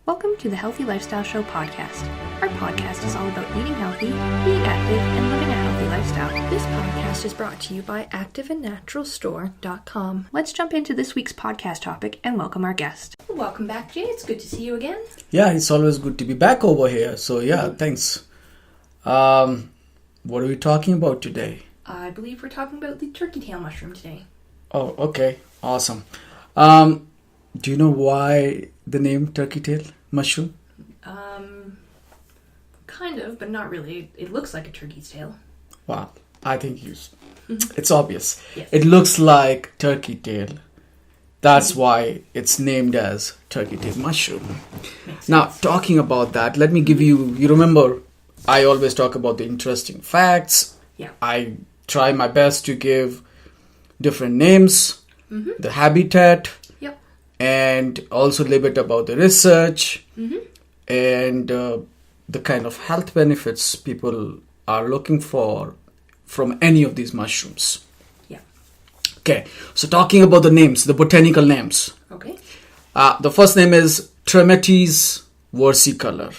Welcome to the Healthy Lifestyle Show podcast. Our podcast is all about eating healthy, being active, and living a healthy lifestyle. This podcast is brought to you by activeandnaturalstore.com. Let's jump into this week's podcast topic and welcome our guest. Welcome back, Jay. It's good to see you again. Yeah, it's always good to be back over here. So thanks. What are we talking about today? I believe we're talking about the turkey tail mushroom today. Oh, okay. Awesome. Do you know why the name turkey tail mushroom? Kind of, but not really. It looks like a turkey's tail. Wow, I think it's obvious. Yes. It looks like turkey tail. That's why it's named as turkey tail mushroom. Now, talking about that, let me give you remember, I always talk about the interesting facts. Yeah. I try my best to give different names, the habitat, and also a little bit about the research and the kind of health benefits people are looking for from any of these mushrooms. Yeah. Okay, so talking about the names, the botanical names. Okay. The first name is Tremetes versicolor.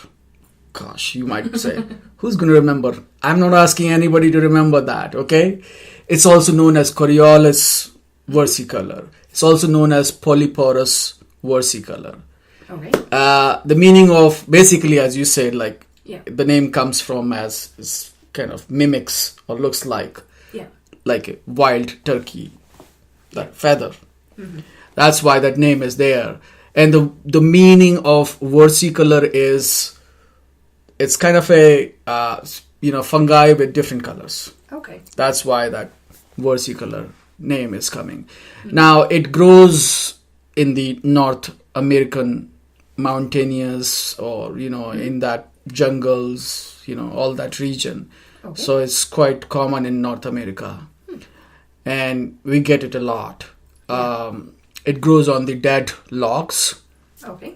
Gosh, you might say, who's going to remember? I'm not asking anybody to remember that, okay? It's also known as Coriolis versicolor. It's also known as Polyporus versicolor. Okay. The meaning of, basically, as you said, the name comes from as kind of mimics or looks like a wild turkey, like feather. That's why that name is there. And the meaning of versicolor is, it's kind of a fungi with different colors. Okay. That's why that versicolor name is coming. Now it grows in the North American mountainous or in that jungles, all that region. Okay. So it's quite common in North America, and we get it a lot. It grows on the dead logs. Okay.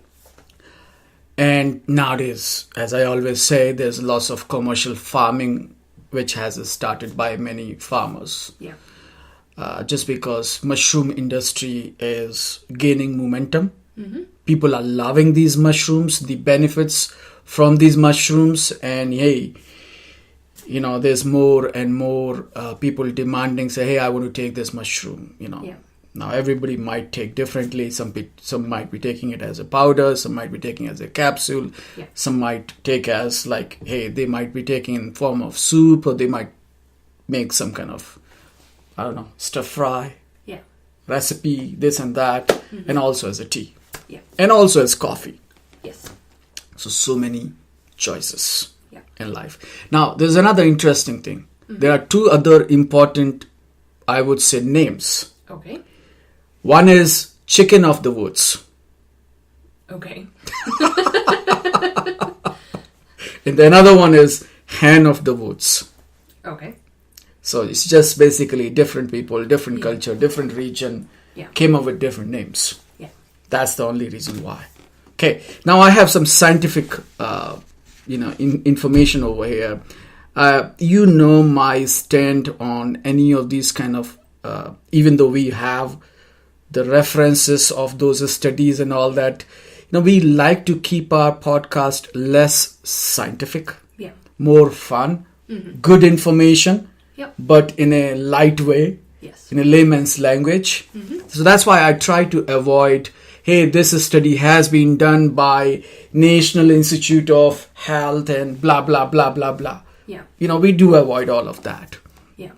And nowadays, as I always say, there's lots of commercial farming which has started by many farmers. Yeah. Just because mushroom industry is gaining momentum. People are loving these mushrooms, the benefits from these mushrooms, and there's more and more people demanding, say, hey, I want to take this mushroom, Yeah. Now everybody might take differently. Some might be taking it as a powder, some might be taking it as a capsule, some might take as they might be taking in form of soup, or they might make some kind of, I don't know, stir fry recipe, this and that, and also as a tea, and also as coffee. Yes. So many choices in life. Now, there's another interesting thing. There are two other important, I would say, names. Okay. One is chicken of the woods. Okay. And the another one is hen of the woods. Okay. So it's just basically different people, different culture, different region came up with different names. Yeah. That's the only reason why. Okay. Now I have some scientific, information over here. My stand on any of these kind of, even though we have the references of those studies and all that, we like to keep our podcast less scientific, more fun, good information, but in a light way, in a layman's language. So that's why I try to avoid, hey, this study has been done by National Institute of Health and blah, blah, blah, blah, blah. Yeah. We do avoid all of that. Yeah.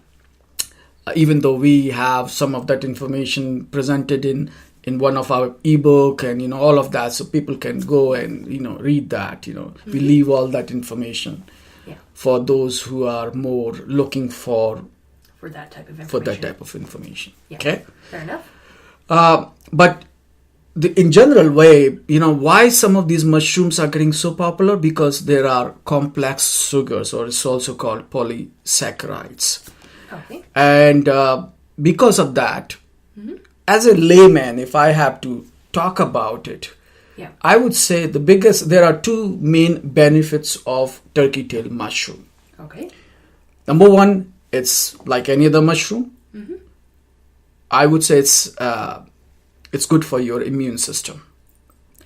Even though we have some of that information presented in one of our ebook and, all of that, so people can go and, read that, we leave all that information for those who are more looking for that type of information. Yeah. Okay. Fair enough. But in general way, why some of these mushrooms are getting so popular? Because there are complex sugars, or it's also called polysaccharides. Okay. And because of that, as a layman, if I have to talk about it, I would say there are two main benefits of turkey tail mushroom. Okay. Number one, it's like any other mushroom. I would say it's good for your immune system.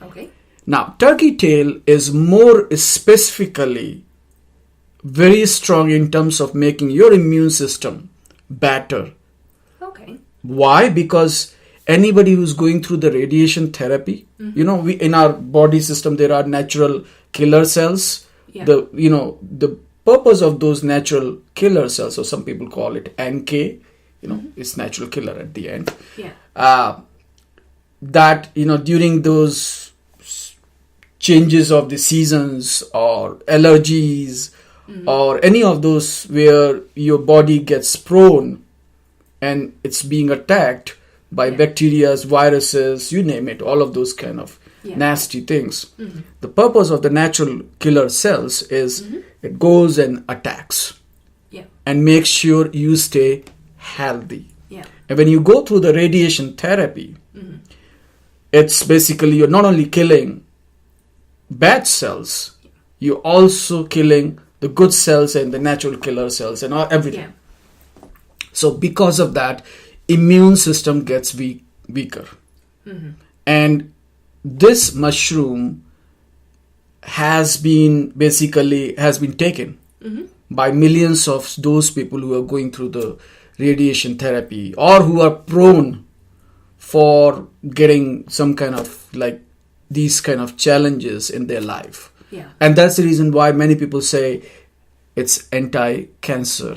Okay. Now, turkey tail is more specifically very strong in terms of making your immune system better. Okay. Why? Because anybody who's going through the radiation therapy, we in our body system there are natural killer cells. Yeah. The purpose of those natural killer cells, or some people call it NK, it's natural killer at the end. Yeah. That during those changes of the seasons or allergies or any of those where your body gets prone and it's being attacked by bacteria, viruses, you name it, all of those kind of nasty things. The purpose of the natural killer cells is it goes and attacks and makes sure you stay healthy. Yeah. And when you go through the radiation therapy, it's basically you're not only killing bad cells, you're also killing the good cells and the natural killer cells and everything. Yeah. So because of that, immune system gets weaker. And this mushroom has been taken by millions of those people who are going through the radiation therapy or who are prone for getting some kind of these kind of challenges in their life. Yeah. And that's the reason why many people say it's anti-cancer.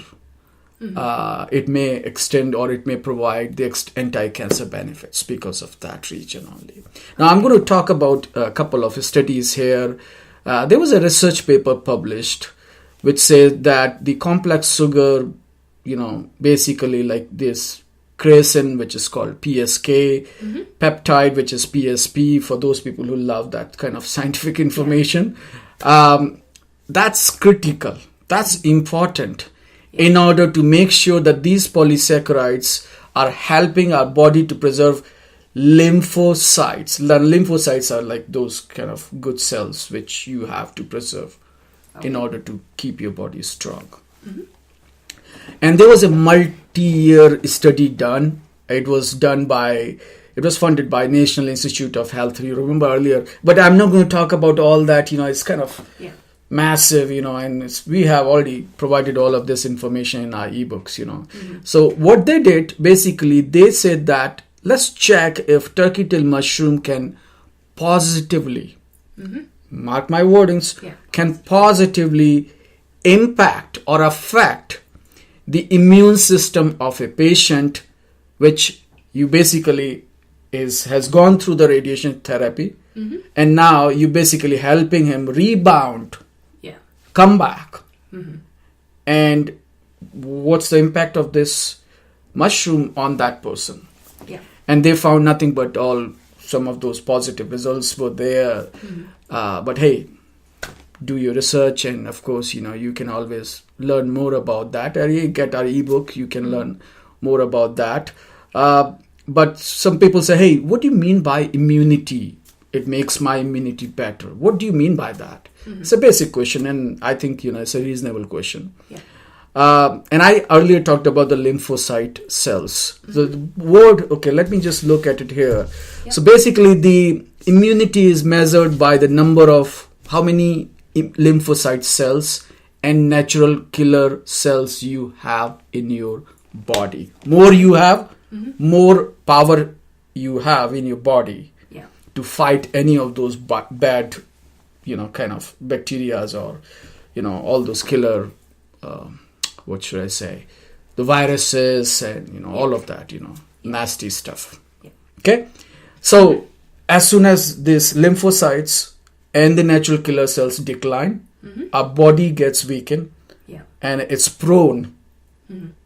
It may extend or it may provide the anti-cancer benefits because of that region only. Now I'm going to talk about a couple of studies here. There was a research paper published which said that the complex sugar, basically like this creatine, which is called PSK, peptide, which is PSP, for those people who love that kind of scientific information. That's critical. That's important in order to make sure that these polysaccharides are helping our body to preserve lymphocytes. Lymphocytes are like those kind of good cells which you have to preserve in order to keep your body strong. And there was a multi-year study done. It was funded by National Institute of Health. You remember earlier, but I'm not going to talk about all that. It's kind of massive, and we have already provided all of this information in our ebooks, So what they did, basically, they said that let's check if turkey tail mushroom can positively, mark my wordings, can positively impact or affect the immune system of a patient, which you basically has gone through the radiation therapy, and now you basically helping him rebound, come back. And what's the impact of this mushroom on that person? And they found nothing but some of those positive results were there. But hey, do your research, and of course, you can always learn more about that. Or you get our ebook, you can learn more about that. But some people say, hey, what do you mean by immunity? It makes my immunity better. What do you mean by that? It's a basic question, and I think it's a reasonable question. And I earlier talked about the lymphocyte cells. The word, okay, let me just look at it here. So basically, the immunity is measured by the number of how many lymphocyte cells and natural killer cells you have in your body. More you have, more power you have in your body to fight any of those bad, kind of bacterias or, all those killer, what should I say, the viruses and, all of that, nasty stuff. Okay. So as soon as these lymphocytes and the natural killer cells decline, our body gets weakened and it's prone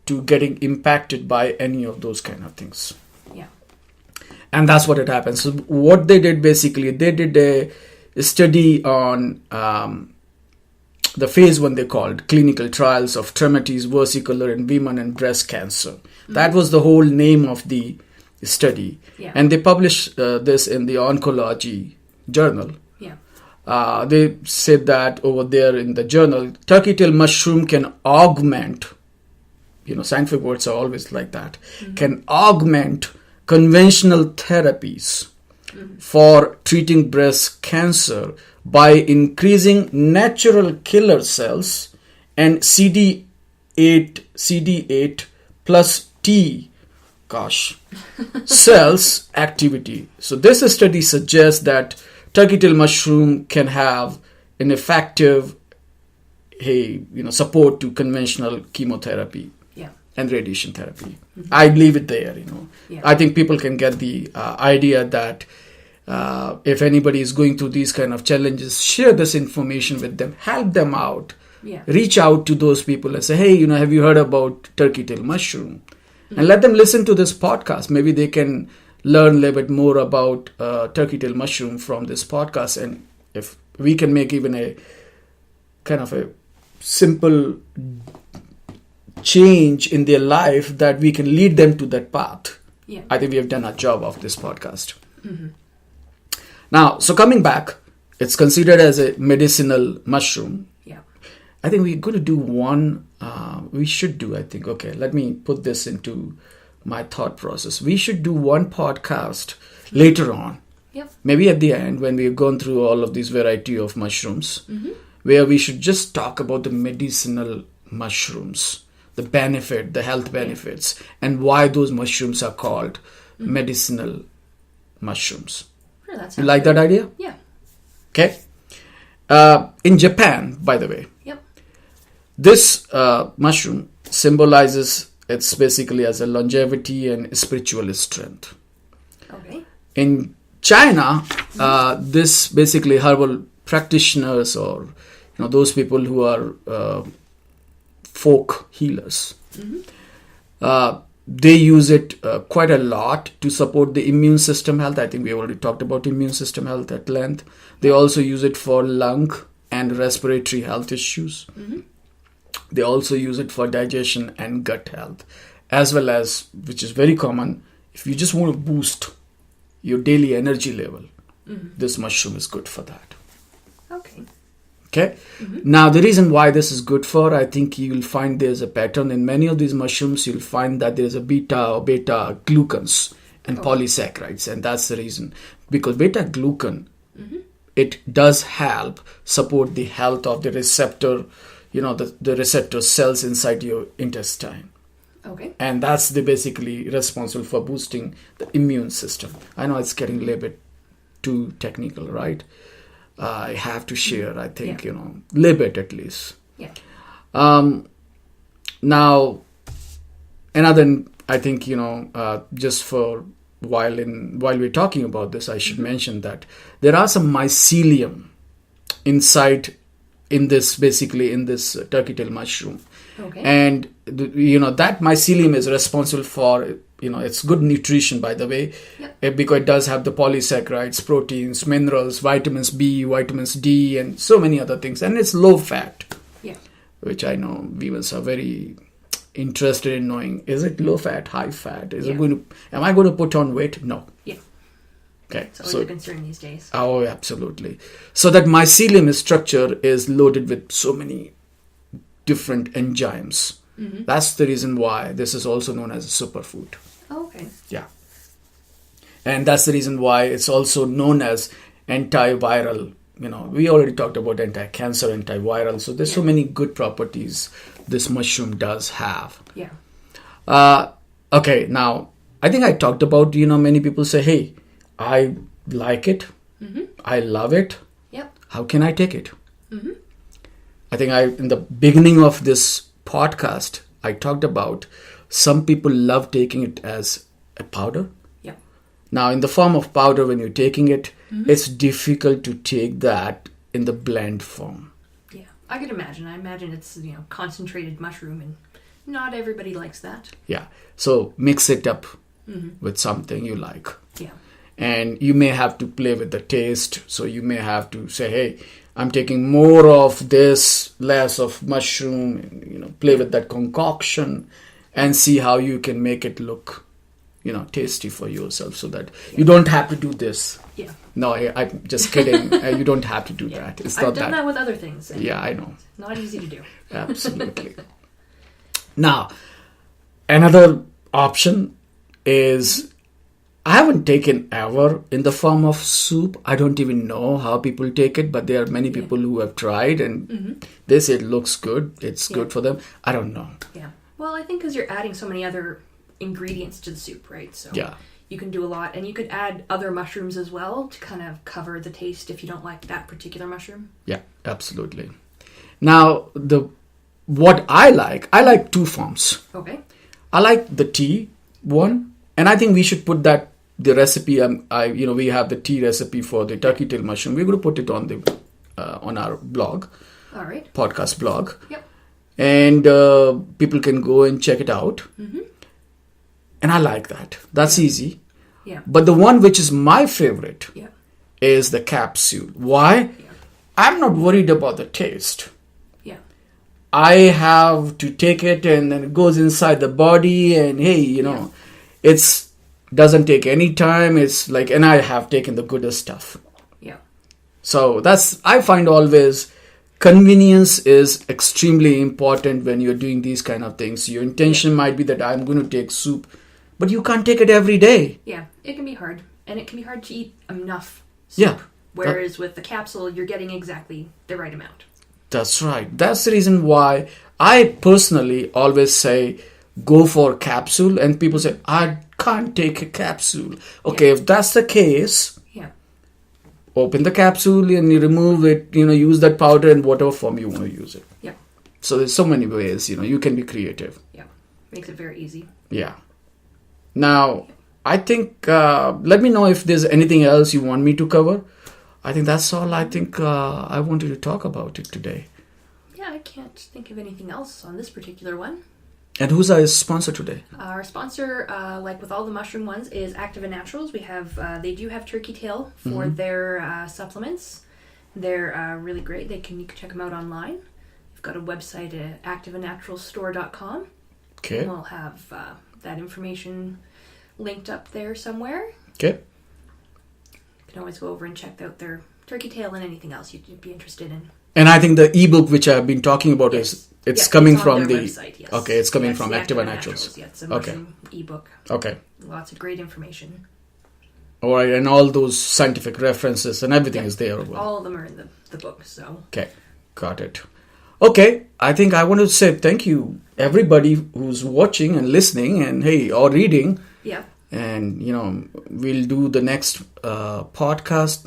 to getting impacted by any of those kind of things. And that's what it happens. So what they did, basically, they did a study on the phase 1, they called clinical trials of traumatis versicolor in women and breast cancer. That was the whole name of the study. And they published this in the oncology journal. They said that over there in the journal, turkey tail mushroom can augment, scientific words are always like that, can augment conventional therapies for treating breast cancer by increasing natural killer cells and CD8 plus T cells activity. So this study suggests that turkey tail mushroom can have an effective support to conventional chemotherapy and radiation therapy. I leave it there. I think people can get the idea that if anybody is going through these kind of challenges, share this information with them, help them out. Reach out to those people and say, hey, have you heard about turkey tail mushroom? And let them listen to this podcast. Maybe they can learn a little bit more about turkey tail mushroom from this podcast. And if we can make even a kind of a simple change in their life that we can lead them to that path, I think we have done our job of this podcast. Now, so coming back, it's considered as a medicinal mushroom. I think we're going to do one, okay, let me put this into my thought process. We should do one podcast later on, maybe at the end when we've gone through all of these variety of mushrooms, where we should just talk about the medicinal mushrooms, the health benefits, and why those mushrooms are called medicinal mushrooms. Sure, you like that idea? Yeah. Okay. In Japan, by the way, this mushroom symbolizes it's basically as a longevity and spiritual strength. Okay. In China, this basically herbal practitioners or those people who are folk healers, they use it quite a lot to support the immune system health. I think we already talked about immune system health at length. They also use it for lung and respiratory health issues. They also use it for digestion and gut health, as well as, which is very common, if you just want to boost your daily energy level, this mushroom is good for that. Okay. Now, the reason why this is good for, I think you'll find there's a pattern in many of these mushrooms. You'll find that there's a beta glucans and polysaccharides, and that's the reason. Because beta glucan, it does help support the health of the receptor, the receptor cells inside your intestine. And that's basically responsible for boosting the immune system. I know it's getting a little bit too technical, right? I have to share, I think, a little bit at least. Now, another, I think, just for while we're talking about this, I should mention that there are some mycelium inside in this turkey tail mushroom. And, that mycelium is responsible for, it's good nutrition, by the way, because it does have the polysaccharides, proteins, minerals, vitamins B, vitamins D, and so many other things. And it's low fat, which I know viewers are very interested in knowing. Is it low fat, high fat? Am I going to put on weight? No. Okay. It's always a concern these days. Oh, absolutely. So that mycelium structure is loaded with so many different enzymes. That's the reason why this is also known as a superfood. Yeah. And that's the reason why it's also known as antiviral. We already talked about anti-cancer, antiviral. So there's so many good properties this mushroom does have. Okay, now, I think I talked about, many people say, hey, I like it. I love it. How can I take it? I think in the beginning of this podcast, I talked about some people love taking it as a powder. Now, in the form of powder, when you're taking it, it's difficult to take that in the blend form. I could imagine. I imagine it's, concentrated mushroom, and not everybody likes that. So mix it up with something you like. And you may have to play with the taste. So you may have to say, hey, I'm taking more of this, less of mushroom, and, play with that concoction and see how you can make it look, tasty for yourself, so that you don't have to do this. No, I'm just kidding. You don't have to do that. It's not I've done that with other things. I know. It's not easy to do. Absolutely. Now, another option is I haven't taken ever in the form of soup. I don't even know how people take it, but there are many people who have tried and they say it looks good. It's good for them. I don't know. Yeah. Well, I think because you're adding so many other ingredients to the soup, right? So you can do a lot. And you could add other mushrooms as well to kind of cover the taste if you don't like that particular mushroom. Yeah, absolutely. Now, what I like two forms. Okay. I like the tea one. And I think we should put the recipe. We have the tea recipe for the turkey tail mushroom. We're going to put it on on our blog, all right, podcast blog. Yep. And people can go and check it out. Mm-hmm. And I like that. That's easy. Yeah. But the one which is my favorite yeah. is the capsule. Why? Yeah. I'm not worried about the taste. Yeah. I have to take it and then it goes inside the body and it's doesn't take any time. It's like, and I have taken the goodest stuff. Yeah. So I find always convenience is extremely important when you're doing these kind of things. Your intention might be that I'm going to take soup, but you can't take it every day. Yeah, it can be hard. And it can be hard to eat enough soup. Yeah. Whereas with the capsule, you're getting exactly the right amount. That's right. That's the reason why I personally always say go for capsule. And people say, I can't take a capsule. Okay, if that's the case, open the capsule and you remove it, use that powder in whatever form you want to use it. Yeah. So there's so many ways, you can be creative. Yeah. Makes it very easy. Yeah. Now, I think, let me know if there's anything else you want me to cover. I think that's all I think I wanted to talk about it today. Yeah, I can't think of anything else on this particular one. And who's our sponsor today? Our sponsor, like with all the mushroom ones, is Active and Naturals. We have, they do have turkey tail for their supplements. They're really great. You can check them out online. We've got a website at activeandnaturalstore.com. Okay. And we'll have that information linked up there somewhere. Okay. You can always go over and check out their turkey tail and anything else you'd be interested in. And I think the ebook which I've been talking about it's coming from the website, yes. Okay, it's coming from the Active and Naturals. Yeah, it's a mushroom ebook. Okay. Lots of great information. All right, and all those scientific references and everything is there. All of them are in the book, so. Okay, got it. Okay, I think I want to say thank you everybody who's watching and listening and or reading. Yeah. And we'll do the next podcast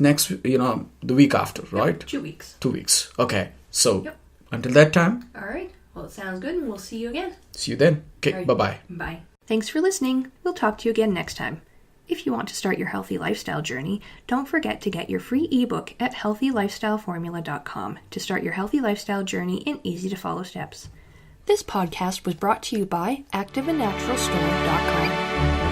the week after, right? 2 weeks. 2 weeks. Okay. So until that time. All right. Well, it sounds good, and we'll see you again. See you then. Okay. Right. Bye-bye. Bye. Thanks for listening. We'll talk to you again next time. If you want to start your healthy lifestyle journey, don't forget to get your free ebook at healthylifestyleformula.com to start your healthy lifestyle journey in easy-to-follow steps. This podcast was brought to you by activeandnaturalstore.com.